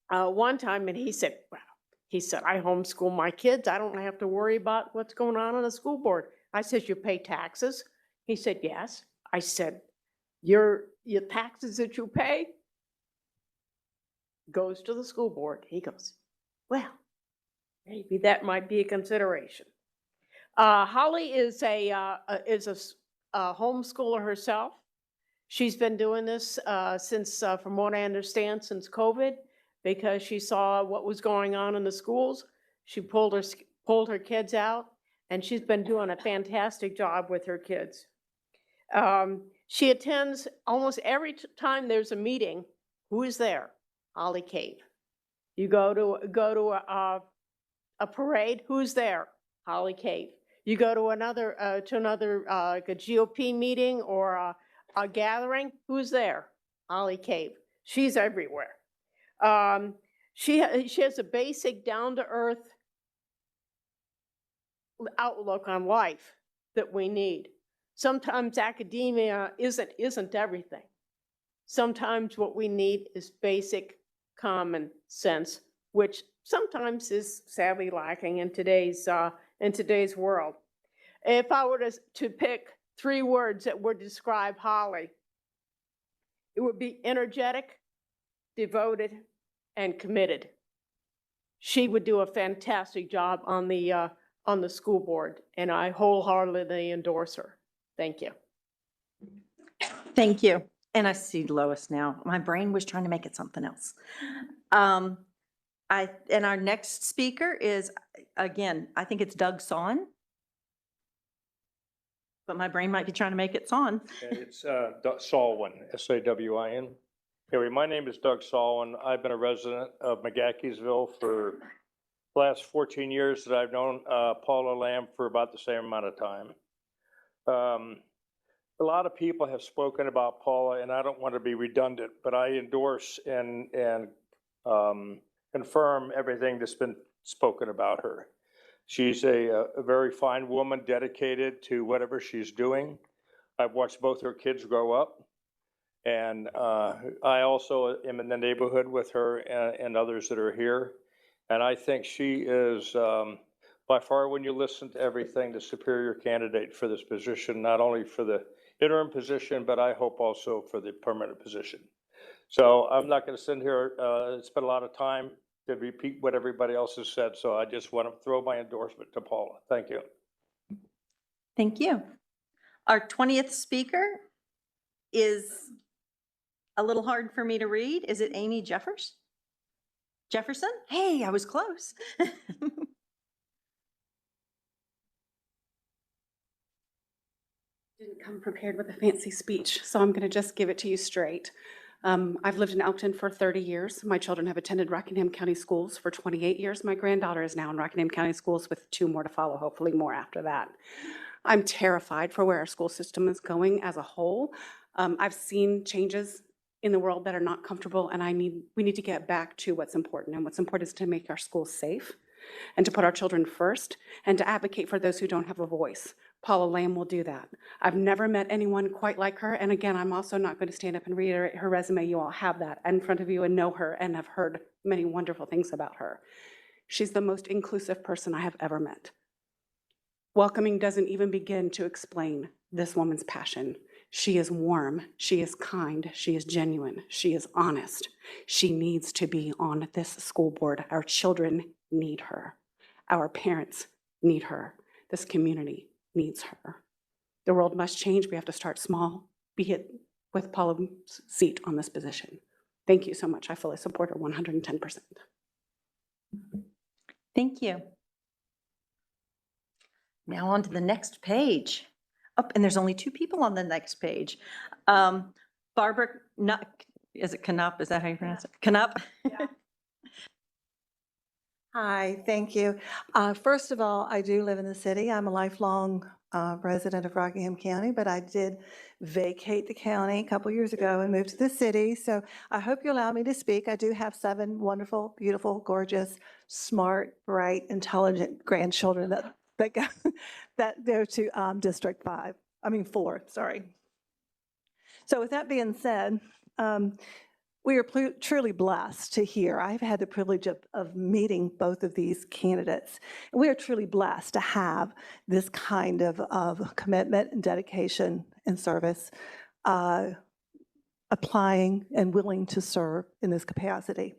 one time, and he said, I homeschool my kids. I don't have to worry about what's going on the school board. I said, you pay taxes? He said, yes. I said, your taxes that you pay goes to the school board. He goes, well, maybe that might be a consideration. Holly is a homeschooler herself. She's been doing this since, from what I understand, since COVID, because she saw what was going on in the schools. She pulled her kids out and she's been doing a fantastic job with her kids. She attends almost every time there's a meeting. Who is there? Holly Cave. You go to a parade. Who's there? Holly Cave. You go to another like a GOP meeting or a gathering. Who's there? Holly Cave. She's everywhere. She has a basic down-to-earth outlook on life that we need. Sometimes academia isn't everything. Sometimes what we need is basic common sense, which sometimes is sadly lacking in today's world. If I were to pick 3 words that would describe Holly, it would be energetic, devoted, and committed. She would do a fantastic job on the school board, and I wholeheartedly endorse her. Thank you. Thank you. And I see Lois now. My brain was trying to make it something else. And our next speaker is, again, I think it's Doug Sawn. But my brain might be trying to make it Sawn. It's Salwin, S-A-W-I-N. Anyway, my name is Doug Salwin. I've been a resident of McGaheysville for the last 14 years that I've known Paula Lamb for about the same amount of time. A lot of people have spoken about Paula, and I don't want to be redundant, but I endorse and confirm everything that's been spoken about her. She's a very fine woman, dedicated to whatever she's doing. I've watched both her kids grow up, and I also am in the neighborhood with her and others that are here. And I think she is, by far, when you listen to everything, the superior candidate for this position, not only for the interim position, but I hope also for the permanent position. So I'm not going to sit here and spend a lot of time to repeat what everybody else has said. So I just want to throw my endorsement to Paula. Thank you. Thank you. Our 20th speaker is a little hard for me to read. Is it Amy Jefferson? Hey, I was close. Didn't come prepared with a fancy speech, so I'm going to just give it to you straight. I've lived in Elkton for 30 years. My children have attended Rockingham County Schools for 28 years. My granddaughter is now in Rockingham County Schools with 2 more to follow, hopefully more after that. I'm terrified for where our school system is going as a whole. I've seen changes in the world that are not comfortable, and we need to get back to what's important. And what's important is to make our schools safe and to put our children first and to advocate for those who don't have a voice. Paula Lamb will do that. I've never met anyone quite like her. And again, I'm also not going to stand up and reiterate her resume. You all have that in front of you and know her and have heard many wonderful things about her. She's the most inclusive person I have ever met. Welcoming doesn't even begin to explain this woman's passion. She is warm, she is kind, she is genuine, she is honest. She needs to be on this school board. Our children need her. Our parents need her. This community needs her. The world must change. We have to start small, be it with Paula's seat on this position. Thank you so much. I fully support her 110%. Thank you. Now on to the next page. Oh, and there's only 2 people on the next page. Barbara, is it Knupp? Is that how you pronounce it? Knupp? Yeah. Hi, thank you. First of all, I do live in the city. I'm a lifelong resident of Rockingham County, but I did vacate the county a couple years ago and moved to the city. So I hope you allow me to speak. I do have 7 wonderful, beautiful, gorgeous, smart, bright, intelligent grandchildren that go to District 4, sorry. So with that being said, we are truly blessed to hear. I've had the privilege of meeting both of these candidates. And we are truly blessed to have this kind of commitment and dedication and service, applying and willing to serve in this capacity.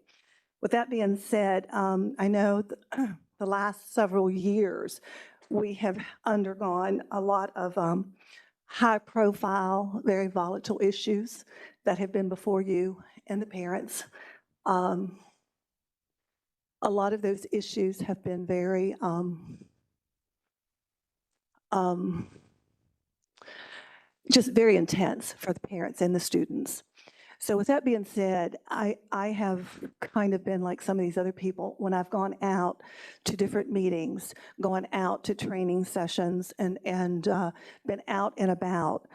With that being said, I know the last several years we have undergone a lot of high-profile, very volatile issues that have been before you and the parents. A lot of those issues have been very just very intense for the parents and the students. So with that being said, I have kind of been like some of these other people when I've gone out to different meetings, gone out to training sessions, and been out and about.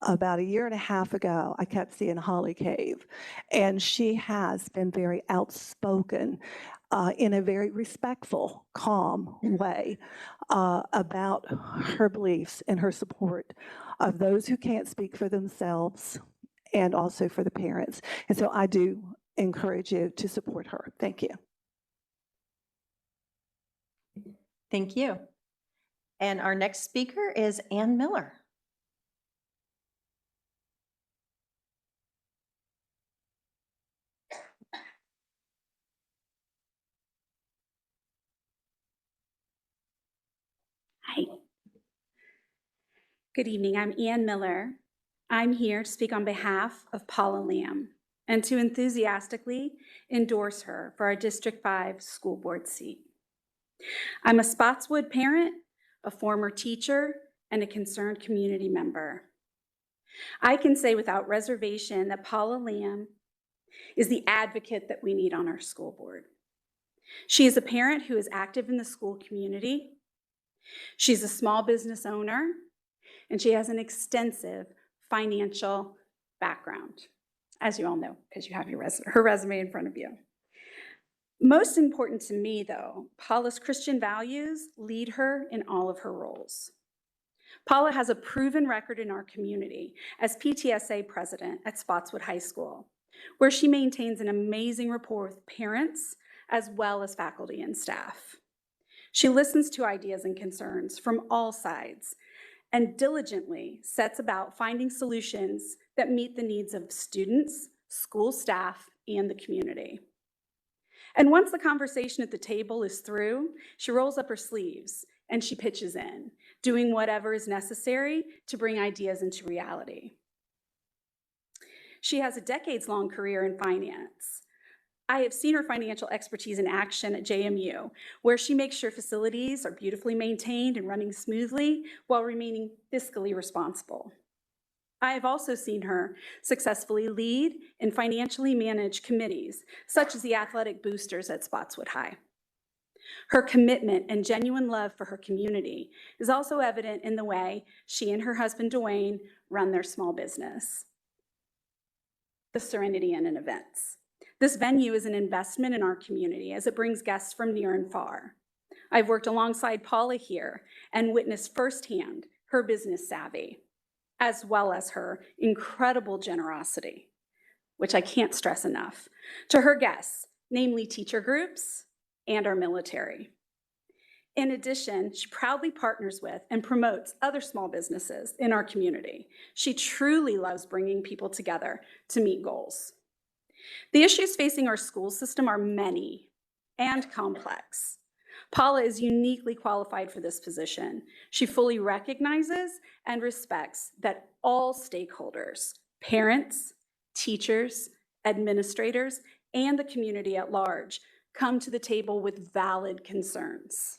About a year and a half ago, I kept seeing Holly Cave, and she has been very outspoken in a very respectful, calm way about her beliefs and her support of those who can't speak for themselves and also for the parents. And so I do encourage you to support her. Thank you. Thank you. And our next speaker is Ann Miller. Hi. Good evening. I'm Ann Miller. I'm here to speak on behalf of Paula Lamb and to enthusiastically endorse her for our District 5 school board seat. I'm a Spotswood parent, a former teacher, and a concerned community member. I can say without reservation that Paula Lamb is the advocate that we need on our school board. She is a parent who is active in the school community. She's a small business owner, and she has an extensive financial background, as you all know, because you have her resume in front of you. Most important to me, though, Paula's Christian values lead her in all of her roles. Paula has a proven record in our community as PTSA president at Spotswood High School, where she maintains an amazing rapport with parents as well as faculty and staff. She listens to ideas and concerns from all sides and diligently sets about finding solutions that meet the needs of students, school staff, and the community. And once the conversation at the table is through, she rolls up her sleeves and she pitches in, doing whatever is necessary to bring ideas into reality. She has a decades-long career in finance. I have seen her financial expertise in action at JMU, where she makes sure facilities are beautifully maintained and running smoothly while remaining fiscally responsible. I have also seen her successfully lead and financially manage committees, such as the athletic boosters at Spotswood High. Her commitment and genuine love for her community is also evident in the way she and her husband, Dwayne, run their small business, the Serenity Inn and Events. This venue is an investment in our community as it brings guests from near and far. I've worked alongside Paula here and witnessed firsthand her business savvy, as well as her incredible generosity, which I can't stress enough, to her guests, namely teacher groups and our military. In addition, she proudly partners with and promotes other small businesses in our community. She truly loves bringing people together to meet goals. The issues facing our school system are many and complex. Paula is uniquely qualified for this position. She fully recognizes and respects that all stakeholders, parents, teachers, administrators, and the community at large come to the table with valid concerns.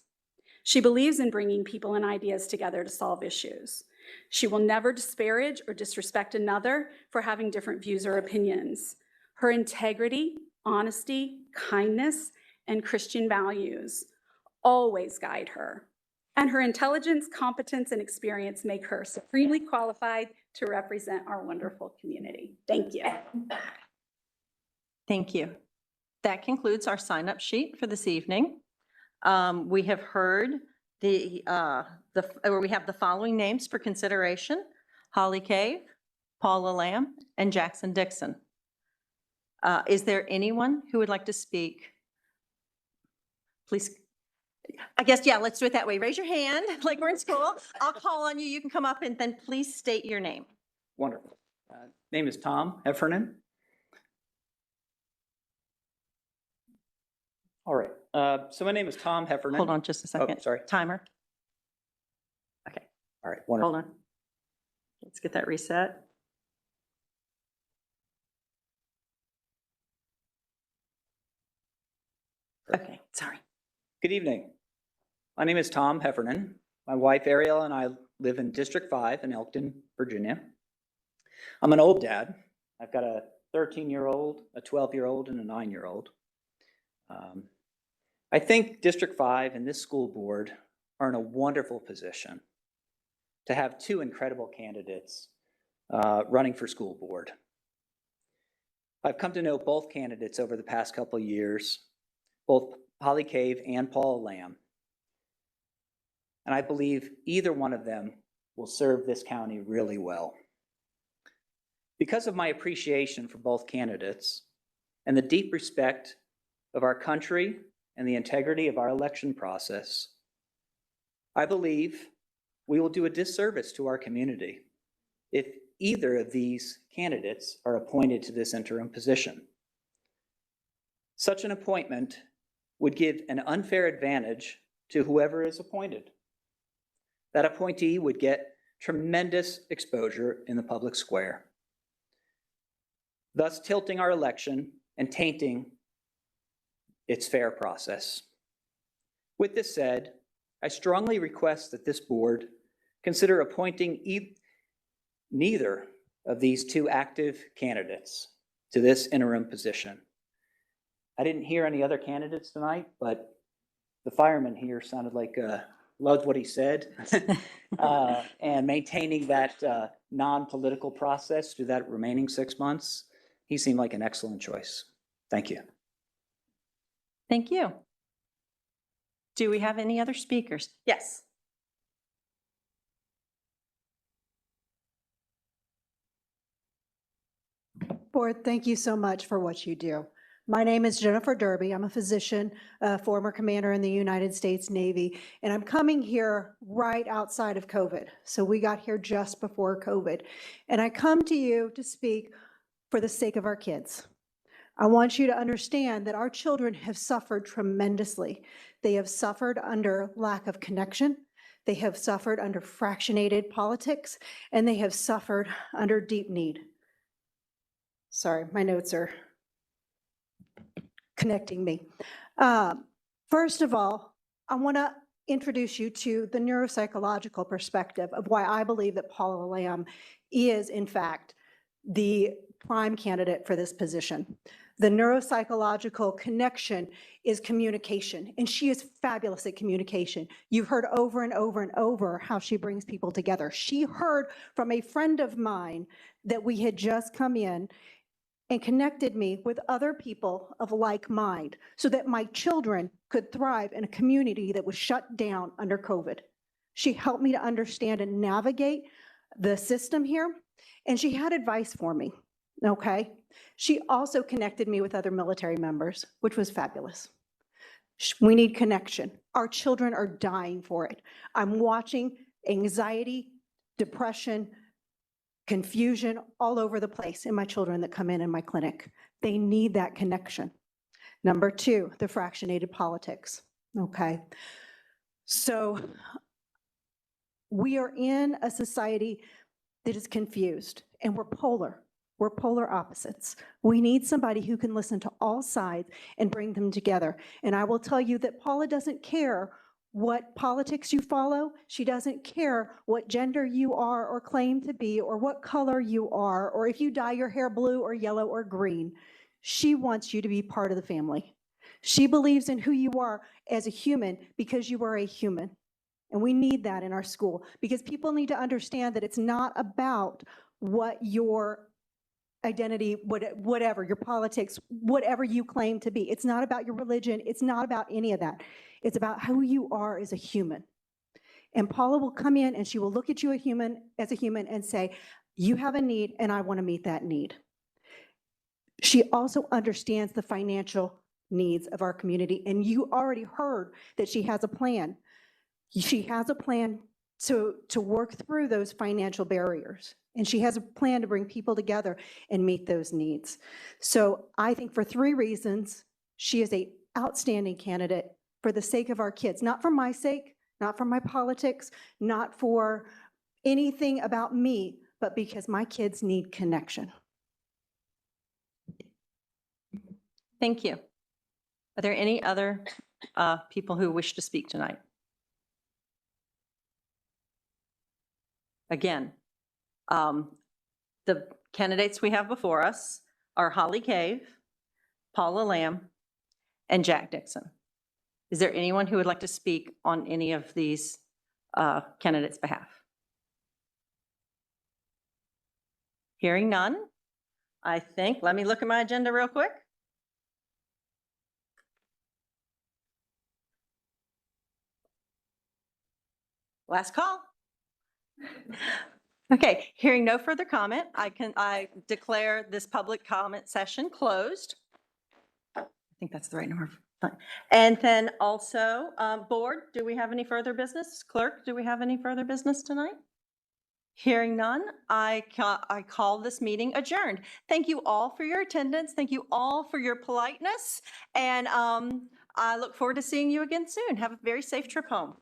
She believes in bringing people and ideas together to solve issues. She will never disparage or disrespect another for having different views or opinions. Her integrity, honesty, kindness, and Christian values always guide her. And her intelligence, competence, and experience make her supremely qualified to represent our wonderful community. Thank you. Thank you. That concludes our sign-up sheet for this evening. We have heard we have the following names for consideration: Holly Cave, Paula Lamb, and Jackson Dixon. Is there anyone who would like to speak? Please, I guess, yeah, let's do it that way. Raise your hand like we're in school. I'll call on you. You can come up and then please state your name. Wonderful. Name is Tom Heffernan. All right. So my name is Tom Heffernan. Hold on just a second. Oh, sorry. Timer. Okay. All right. Wonderful. Hold on. Let's get that reset. Okay, sorry. Good evening. My name is Tom Heffernan. My wife Ariel and I live in District 5 in Elkton, Virginia. I'm an old dad. I've got a 13-year-old, a 12-year-old, and a 9-year-old. I think District 5 and this school board are in a wonderful position to have two incredible candidates running for school board. I've come to know both candidates over the past couple of years, both Holly Cave and Paula Lamb. And I believe either one of them will serve this county really well. Because of my appreciation for both candidates and the deep respect of our country and the integrity of our election process, I believe we will do a disservice to our community if either of these candidates are appointed to this interim position. Such an appointment would give an unfair advantage to whoever is appointed. That appointee would get tremendous exposure in the public square, thus tilting our election and tainting its fair process. With this said, I strongly request that this board consider appointing neither of these two active candidates to this interim position. I didn't hear any other candidates tonight, but the fireman here sounded like loved what he said. And maintaining that non-political process through that remaining 6 months, he seemed like an excellent choice. Thank you. Thank you. Do we have any other speakers? Yes. Board, thank you so much for what you do. My name is Jennifer Derby. I'm a physician, former commander in the United States Navy, and I'm coming here right outside of COVID. So we got here just before COVID. And I come to you to speak for the sake of our kids. I want you to understand that our children have suffered tremendously. They have suffered under lack of connection. They have suffered under fractionated politics, and they have suffered under deep need. Sorry, my notes are connecting me. First of all, I want to introduce you to the neuropsychological perspective of why I believe that Paula Lamb is, in fact, the prime candidate for this position. The neuropsychological connection is communication, and she is fabulous at communication. You've heard over and over and over how she brings people together. She heard from a friend of mine that we had just come in and connected me with other people of like mind so that my children could thrive in a community that was shut down under COVID. She helped me to understand and navigate the system here, and she had advice for me, okay? She also connected me with other military members, which was fabulous. We need connection. Our children are dying for it. I'm watching anxiety, depression, confusion all over the place in my children that come in my clinic. They need that connection. Number two, the fractionated politics, okay? So we are in a society that is confused, and we're polar. We're polar opposites. We need somebody who can listen to all sides and bring them together. And I will tell you that Paula doesn't care what politics you follow. She doesn't care what gender you are or claim to be or what color you are or if you dye your hair blue or yellow or green. She wants you to be part of the family. She believes in who you are as a human because you are a human. And we need that in our school because people need to understand that it's not about what your identity, whatever, your politics, whatever you claim to be. It's not about your religion. It's not about any of that. It's about who you are as a human. And Paula will come in and she will look at you as a human and say, you have a need and I want to meet that need. She also understands the financial needs of our community. And you already heard that she has a plan. She has a plan to work through those financial barriers. And she has a plan to bring people together and meet those needs. So I think for three reasons, she is an outstanding candidate for the sake of our kids, not for my sake, not for my politics, not for anything about me, but because my kids need connection. Thank you. Are there any other people who wish to speak tonight? Again, the candidates we have before us are Holly Cave, Paula Lamb, and Jack Dixon. Is there anyone who would like to speak on any of these candidates' behalf? Hearing none, I think, let me look at my agenda real quick. Last call. Okay, hearing no further comment, I declare this public comment session closed. I think that's the right number. And then also, board, do we have any further business? Clerk, do we have any further business tonight? Hearing none, I call this meeting adjourned. Thank you all for your attendance. Thank you all for your politeness. And I look forward to seeing you again soon. Have a very safe trip home.